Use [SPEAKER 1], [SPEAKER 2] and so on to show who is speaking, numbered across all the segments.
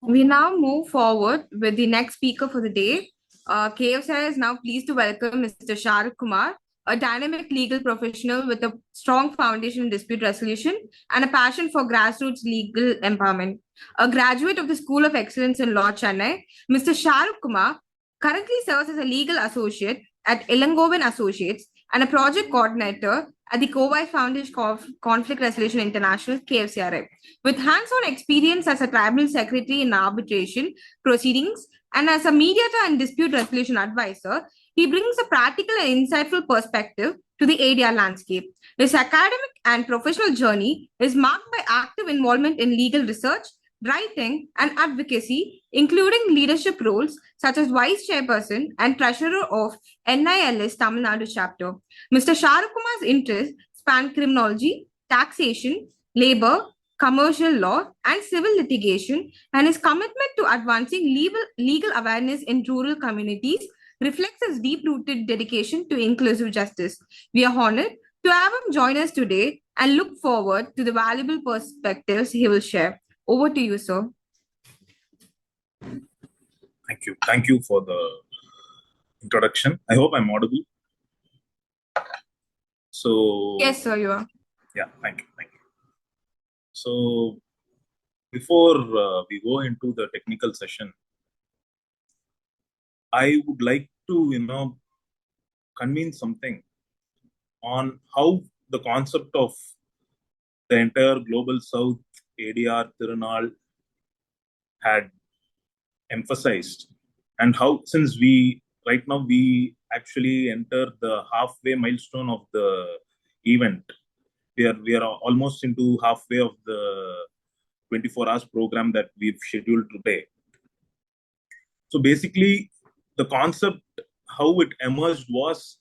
[SPEAKER 1] We now move forward with the next speaker for the day. KFCRI is now pleased to welcome Mr. Sharukumar, a dynamic legal professional with a strong foundation in dispute resolution and a passion for grassroots legal empowerment. A graduate of the School of Excellence in Law, Chennai, Mr. Sharukumar currently serves as a legal associate at Ilangovan Associates and a project coordinator at the Kovise Foundation Conflict Resolution International, KFCRI. With hands-on experience as a tribunal secretary in arbitration proceedings and as a mediator and dispute resolution advisor, he brings a practical and insightful perspective to the ADR landscape. His academic and professional journey is marked by active involvement in legal research, writing, and advocacy, including leadership roles such as vice chairperson and treasurer of NILS Tamil Nadu chapter. Mr. Sharukumar's interests span criminology, taxation, labor, commercial law, and civil litigation, and his commitment to advancing legal awareness in rural communities reflects his deep-rooted dedication to inclusive justice. We are honored to have him join us today and look forward to the valuable perspectives he will share. Over to you, sir.
[SPEAKER 2] Thank you. Thank you for the introduction. I hope I'm audible. So
[SPEAKER 1] yes, sir, you are.
[SPEAKER 2] Yeah, thank you. Thank you. So before we go into the technical session, I would like to, convene something on how the concept of the entire Global South ADR THIRUNAAL had emphasized, and how, since right now we actually enter the halfway milestone of the event. We are almost into halfway of the 24 hours program that we've scheduled today. So basically, the concept, how it emerged was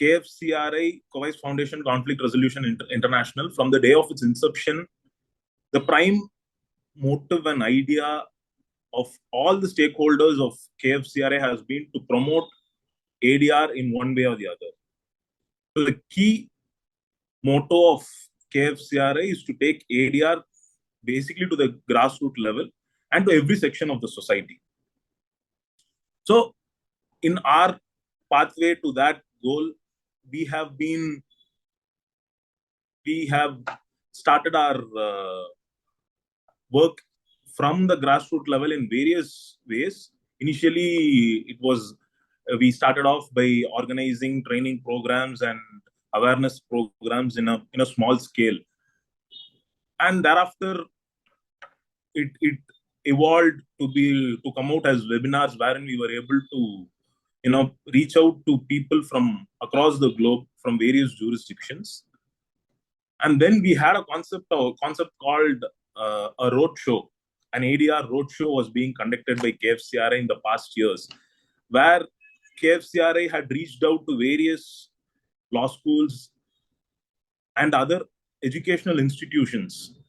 [SPEAKER 2] KFCRI, Kovise Foundation Conflict Resolution International. From the day of its inception, the prime motive and idea of all the stakeholders of KFCRI has been to promote ADR in one way or the other. So the key motto of KFCRI is to take ADR basically to the grassroots level and to every section of the society. So in our pathway to that goal, we have started our work from the grassroots level in various ways. Initially, we started off by organizing training programs and awareness programs in a small scale, and thereafter it evolved to come out as webinars wherein we were able to reach out to people from across the globe from various jurisdictions. And then we had a concept called a roadshow. An ADR roadshow was being conducted by KFCRI in the past years, where KFCRI had reached out to various law schools and other educational institutions,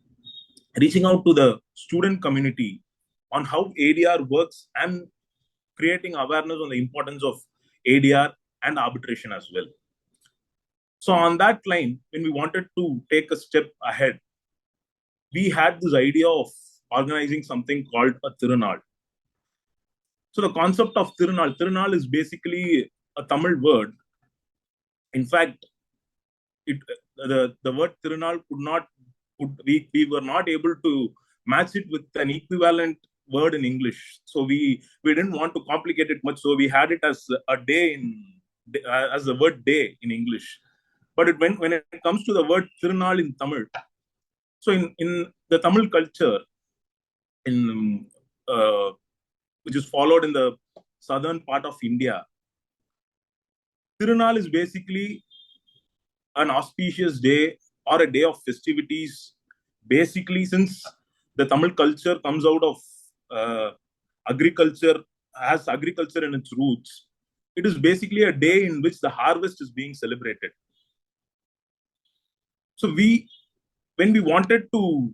[SPEAKER 2] reaching out to the student community on how ADR works and creating awareness on the importance of ADR and arbitration as well. So on that line, when we wanted to take a step ahead, we had this idea of organizing something called a THIRUNAAL. So the concept of THIRUNAAL is basically a Tamil word. In fact, the word THIRUNAAL we were not able to match it with an equivalent word in English. So we didn't want to complicate it much. So we had it as a day as the word day in English. But when it comes to the word THIRUNAAL in Tamil, so in the Tamil culture, which is followed in the southern part of India, THIRUNAAL is basically an auspicious day or a day of festivities. Basically, since the Tamil culture comes out of agriculture, has agriculture in its roots, it is basically a day in which the harvest is being celebrated. So when we wanted to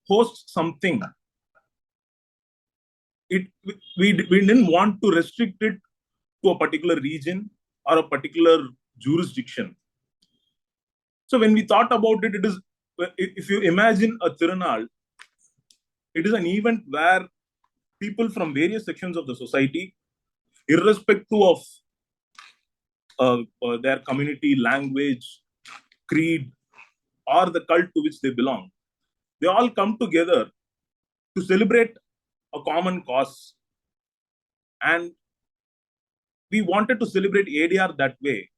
[SPEAKER 2] host something, we didn't want to restrict it to a particular region or a particular jurisdiction. So when we thought about it, it is, if you imagine a THIRUNAAL, It is an event where people from various sections of the society, irrespective of their community, language, creed, or the cult to which they belong, they all come together to celebrate a common cause. And we wanted to celebrate ADR that way.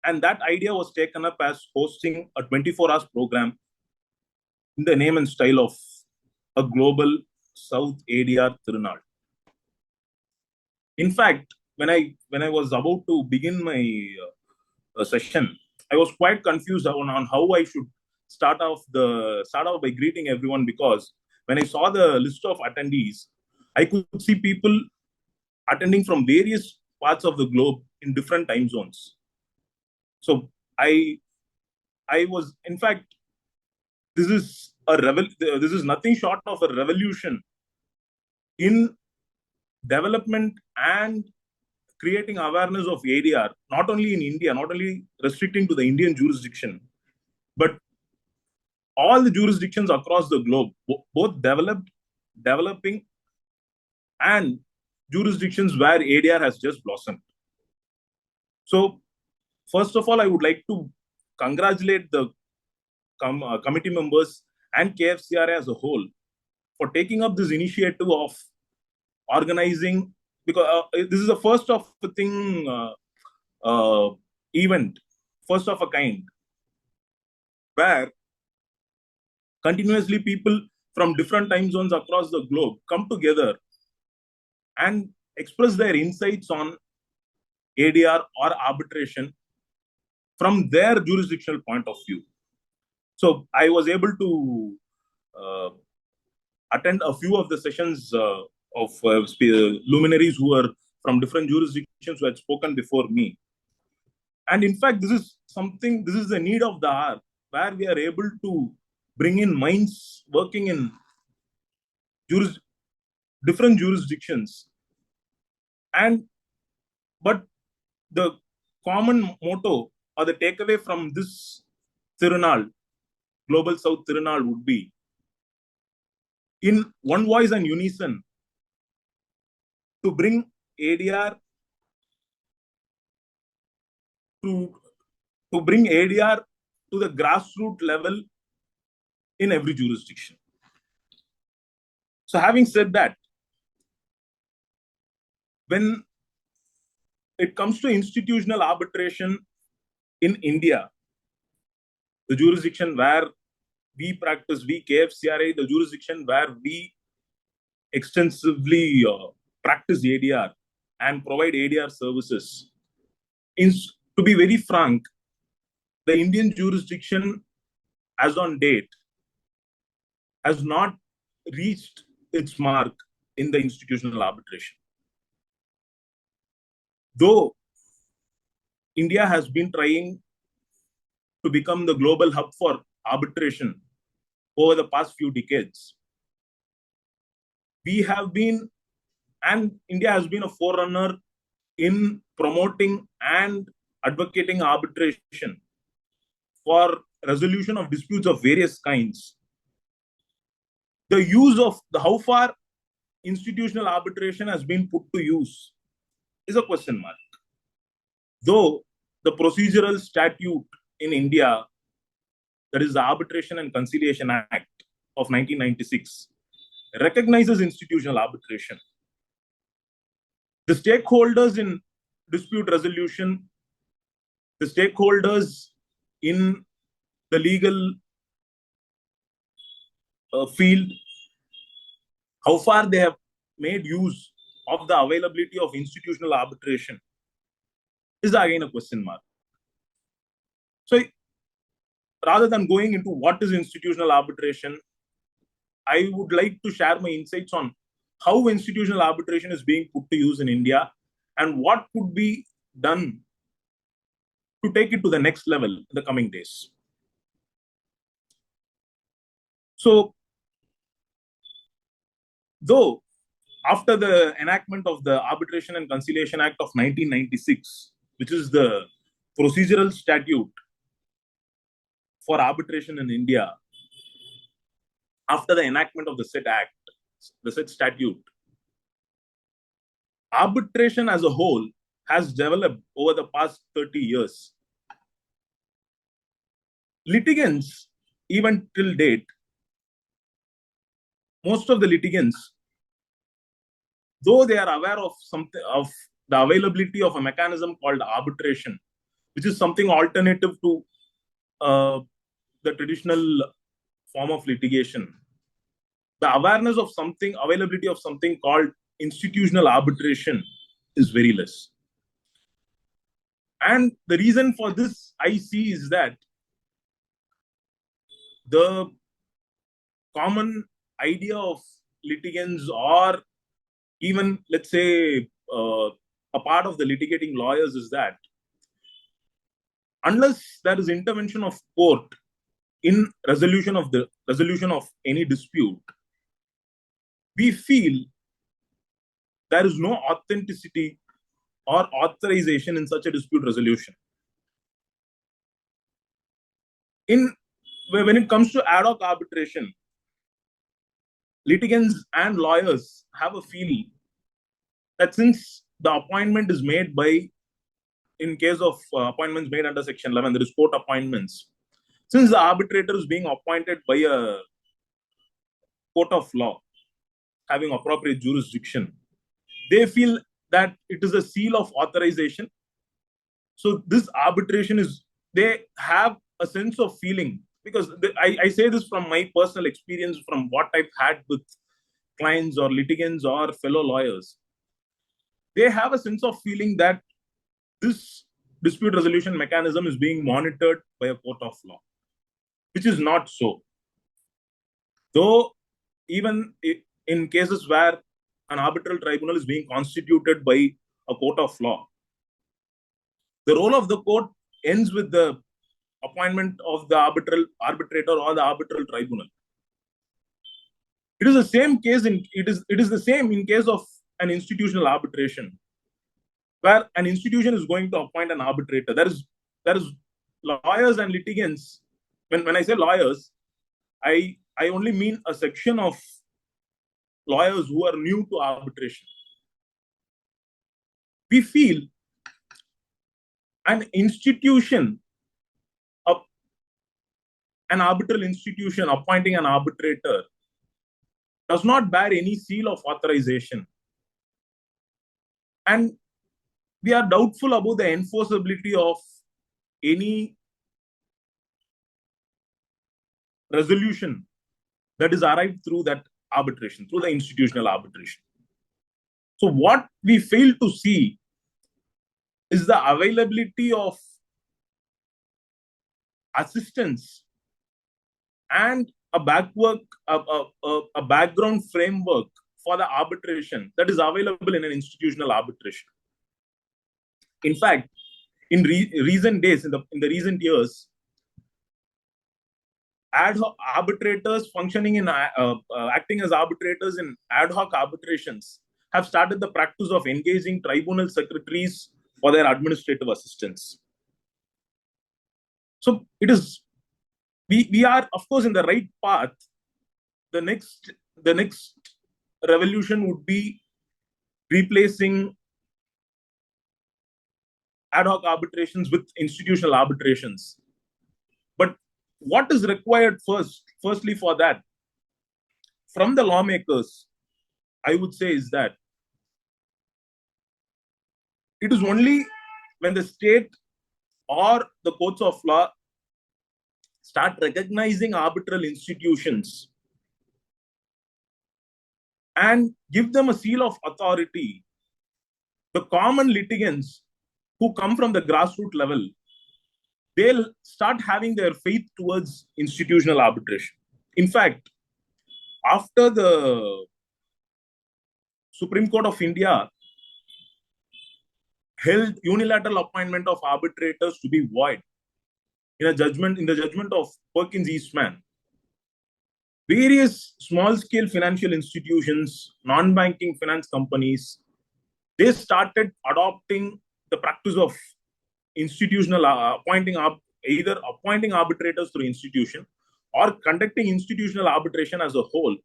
[SPEAKER 2] And that idea was taken up as hosting a 24 hours program in the name and style of a global South ADR Thirunal. In fact, when I was about to begin my session, I was quite confused on how I should start off by greeting everyone, because when I saw the list of attendees, I could see people attending from various parts of the globe in different time zones. So I was, in fact, this is nothing short of a revolution in development and creating awareness of ADR, not only in India, not only restricting to the Indian jurisdiction, but all the jurisdictions across the globe, both developed, developing, and jurisdictions where ADR has just blossomed. So, first of all, I would like to congratulate the committee members and KFCRI as a whole for taking up this initiative of organizing, because this is the first of the thing event, first of a kind, where continuously people from different time zones across the globe come together and express their insights on ADR or arbitration from their jurisdictional point of view. So I was able to attend a few of the sessions of luminaries who were from different jurisdictions who had spoken before me. And in fact, this is the need of the hour, where we are able to bring in minds working in different jurisdictions. But the common motto or the takeaway from this Thirunal, Global South Thirunal, would be, in one voice and unison, to bring ADR to bring ADR to the grassroots level in every jurisdiction. So having said that, when it comes to institutional arbitration in India, the jurisdiction where we practice, we KFCRI, the jurisdiction where we extensively practice ADR and provide ADR services, to be very frank, the Indian jurisdiction as on date has not reached its mark in the institutional arbitration. Though India has been trying to become the global hub for arbitration over the past few decades, India has been a forerunner in promoting and advocating arbitration for resolution of disputes of various kinds. The use of how far institutional arbitration has been put to use is a question mark. Though the procedural statute in India, that is the Arbitration and Conciliation Act of 1996, recognizes institutional arbitration. The stakeholders in dispute resolution, the stakeholders in the legal field, how far they have made use of the availability of institutional arbitration is again a question mark. So rather than going into what is institutional arbitration, I would like to share my insights on how institutional arbitration is being put to use in India and what could be done to take it to the next level in the coming days. So, though after the enactment of the Arbitration and Conciliation Act of 1996, which is the procedural statute for arbitration in India, after the enactment of the said Act, the said statute, arbitration as a whole has developed over the past 30 years. Litigants, even till date, most of the litigants, though they are aware of something of the availability of a mechanism called arbitration, which is something alternative to the traditional form of litigation, the awareness of something, availability of something called institutional arbitration is very less. And the reason for this I see is that the common idea of litigants, or even, let's say, a part of the litigating lawyers, is that unless there is intervention of court in resolution of any dispute, we feel there is no authenticity or authorization in such a dispute resolution. When it comes to ad hoc arbitration, litigants and lawyers have a feeling that since the appointment is made by, in case of appointments made under Section 11, there is court appointments. Since the arbitrator is being appointed by a court of law having appropriate jurisdiction, they feel that it is a seal of authorization. So this arbitration is, they have a sense of feeling, because I say this from my personal experience, from what I've had with clients or litigants or fellow lawyers. They have a sense of feeling that this dispute resolution mechanism is being monitored by a court of law, which is not so. Though even in cases where an arbitral tribunal is being constituted by a court of law, the role of the court ends with the appointment of the arbitrator or the arbitral tribunal. It is the same case it is the same in case of an institutional arbitration, where an institution is going to appoint an arbitrator. There is lawyers and litigants. When I say lawyers, I only mean a section of lawyers who are new to arbitration. We feel an institution, an arbitral institution appointing an arbitrator, does not bear any seal of authorization. And we are doubtful about the enforceability of any resolution that is arrived through that arbitration, through the institutional arbitration. So what we fail to see is the availability of assistance and a background framework for the arbitration that is available in an institutional arbitration. In fact, in recent days, in the recent years, ad hoc arbitrators functioning in acting as arbitrators in ad hoc arbitrations have started the practice of engaging tribunal secretaries for their administrative assistance. So it is, we are of course in the right path. The next revolution would be replacing ad hoc arbitrations with institutional arbitrations. But what is required firstly for that from the lawmakers, I would say, is that it is only when the state or the courts of law start recognizing arbitral institutions and give them a seal of authority, the common litigants who come from the grassroots level, they'll start having their faith towards institutional arbitration. In fact, after the Supreme Court of India held unilateral appointment of arbitrators to be void in the judgment of Perkins Eastman, various small-scale financial institutions, non-banking finance companies, they started adopting the practice of institutional appointing arbitrators through institution, or conducting institutional arbitration as a whole,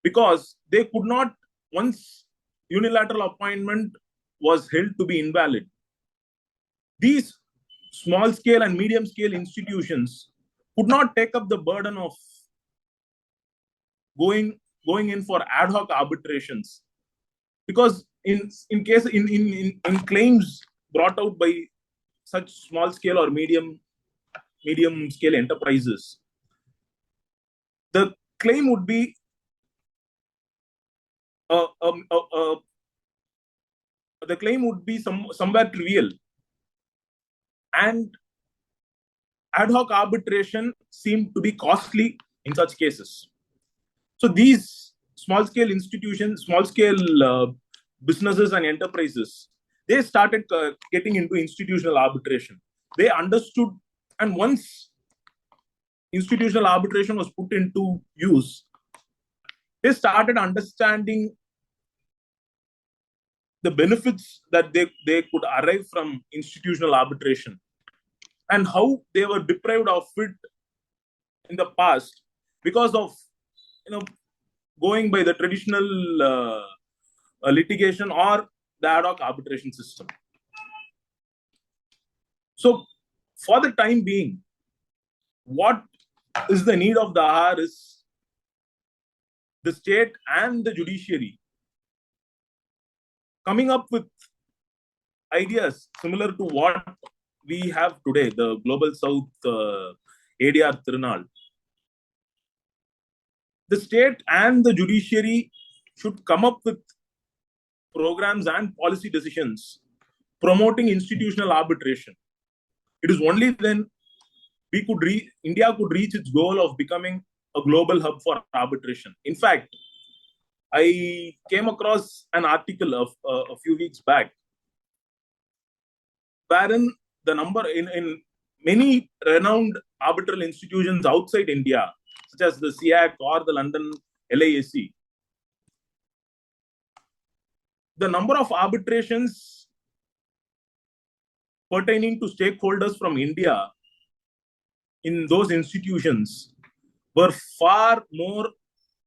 [SPEAKER 2] because they could not, once unilateral appointment was held to be invalid, these small scale and medium scale institutions could not take up the burden of going in for ad hoc arbitrations, because in claims brought out by such small scale or medium scale enterprises, the claim would be somewhere trivial, and ad hoc arbitration seemed to be costly in such cases. So these small scale institutions, small scale businesses and enterprises, they started getting into institutional arbitration. They understood, and once institutional arbitration was put into use, they started understanding the benefits that they could arrive from institutional arbitration, and how they were deprived of it in the past because of, going by the traditional litigation or the ad hoc arbitration system. So for the time being, what is the need of the hour is the state and the judiciary coming up with ideas similar to what we have today, the Global South ADR THIRUNAAL. The state and the judiciary should come up with programs and policy decisions promoting institutional arbitration. It is only then India could reach its goal of becoming a global hub for arbitration. In fact, I came across an article of a few weeks back, wherein the number in many renowned arbitral institutions outside India, such as the SIAC or the London LAAC, the number of arbitrations pertaining to stakeholders from India in those institutions were far more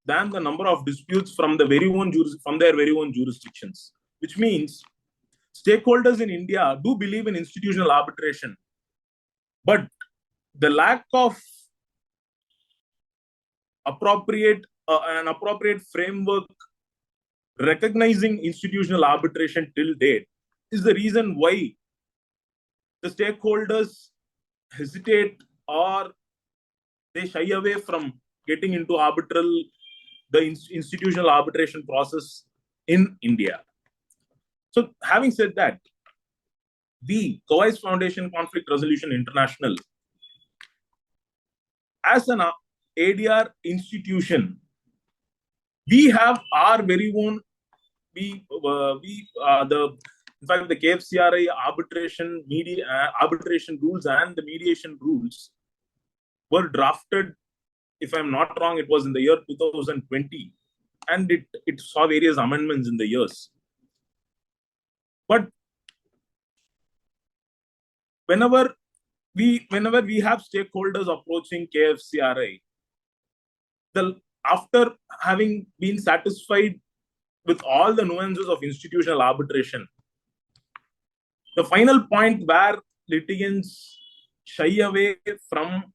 [SPEAKER 2] than the number of disputes from their very own jurisdictions, which means stakeholders in India do believe in institutional arbitration, but the lack of an appropriate framework recognizing institutional arbitration till date is the reason why the stakeholders hesitate or they shy away from getting into the institutional arbitration process in India. So, having said that, we, Kovise Foundation Conflict Resolution International, as an ADR institution, we have our very own. In fact, the KFCRI arbitration rules and the mediation rules were drafted. If I'm not wrong, it was in the year 2020, and it saw various amendments in the years. But whenever we have stakeholders approaching KFCRI, after having been satisfied with all the nuances of institutional arbitration, the final point where litigants shy away from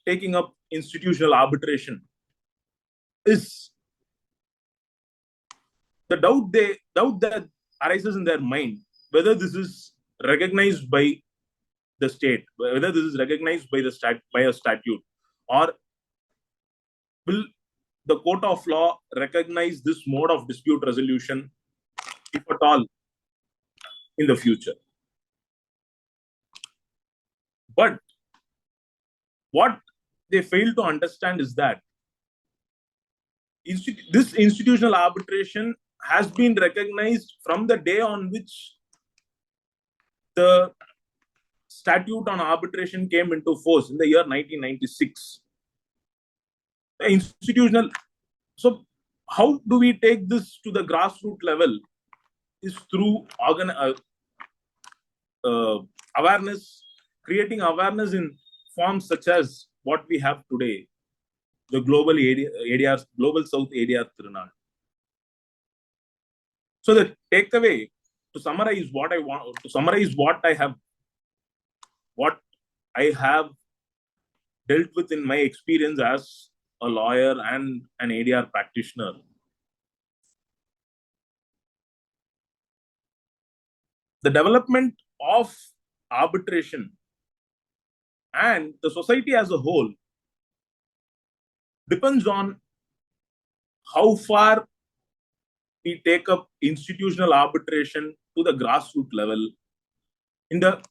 [SPEAKER 2] taking up institutional arbitration is the doubt that arises in their mind whether this is recognized by the state, whether this is recognized by a statute, or will the court of law recognize this mode of dispute resolution, if at all, in the future. But what they fail to understand is that this institutional arbitration has been recognized from the day on which the statute on arbitration came into force in the year 1996. So how do we take this to the grassroots level is through awareness, creating awareness in forms such as what we have today, the Global South ADR THIRUNAAL. So the takeaway, to summarize what I have dealt with in my experience as a lawyer and an ADR practitioner. The development of arbitration and the society as a whole depends on how far we take up institutional arbitration to the grassroots level in the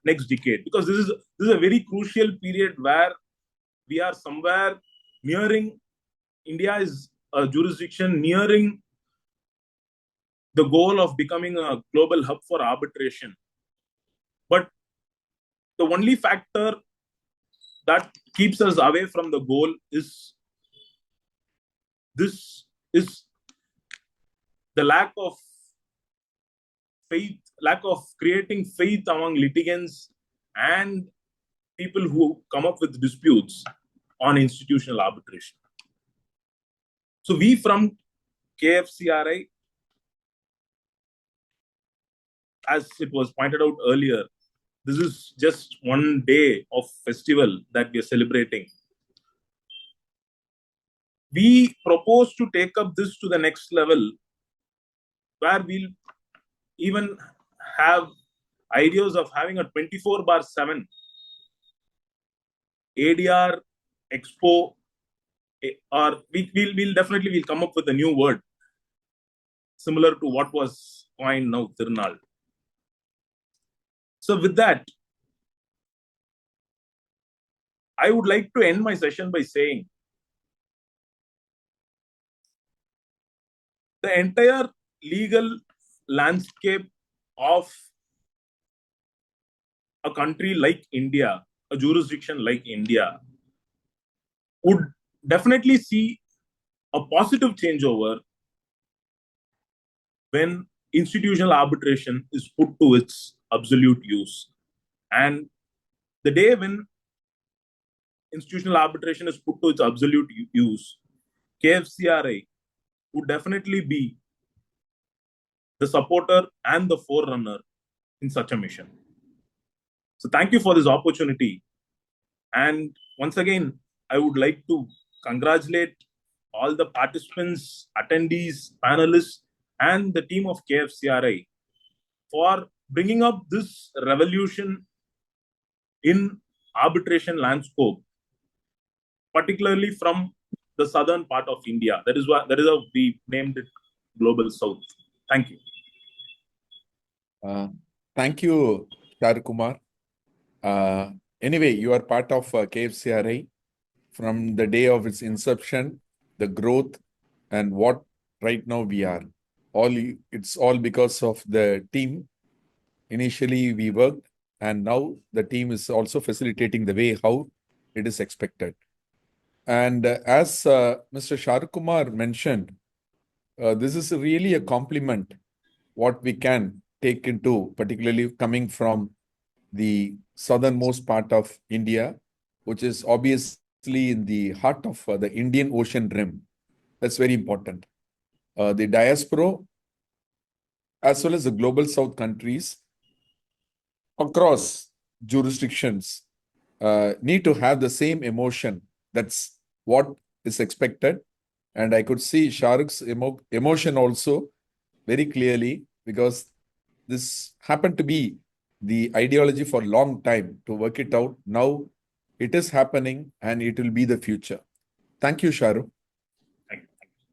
[SPEAKER 2] next decade, because this is a very crucial period where we are somewhere nearing, India is a jurisdiction nearing the goal of becoming a global hub for arbitration. But the only factor that keeps us away from the goal is the lack of creating faith among litigants and people who come up with disputes on institutional arbitration. So we from KFCRI, as it was pointed out earlier, this is just one day of festival that we are celebrating. We propose to take up this to the next level, where we'll even have ideas of having a 24/7 ADR expo, or we'll definitely come up with a new word similar to what was coined now, THIRUNAAL. So with that, I would like to end my session by saying the entire legal landscape of a country like India, a jurisdiction like India, would definitely see a positive changeover when institutional arbitration is put to its absolute use. And the day when institutional arbitration is put to its absolute use, KFCRI would definitely be the supporter and the forerunner in such a mission. So thank you for this opportunity. And once again, I would like to congratulate all the participants, attendees, panelists, and the team of KFCRI for bringing up this revolution in arbitration landscape, particularly from the southern part of India. That is how we named it Global South. Thank you.
[SPEAKER 3] Thank you, Sharukumar. Anyway, you are part of KFCRI from the day of its inception, the growth, and what right now we are. It's all because of the team. Initially, we worked, and now the team is also facilitating the way how it is expected. And as Mr. Sharukumar mentioned, this is really a compliment what we can take into, particularly coming from the southernmost part of India, which is obviously in the heart of the Indian Ocean rim. That's very important. The diaspora, as well as the global south countries across jurisdictions, need to have the same emotion. That's what is expected. And I could see Sharuk's emotion also very clearly, because this happened to be the ideology for a long time to work it out. Now it is happening and it will be the future. Thank you, Sharu.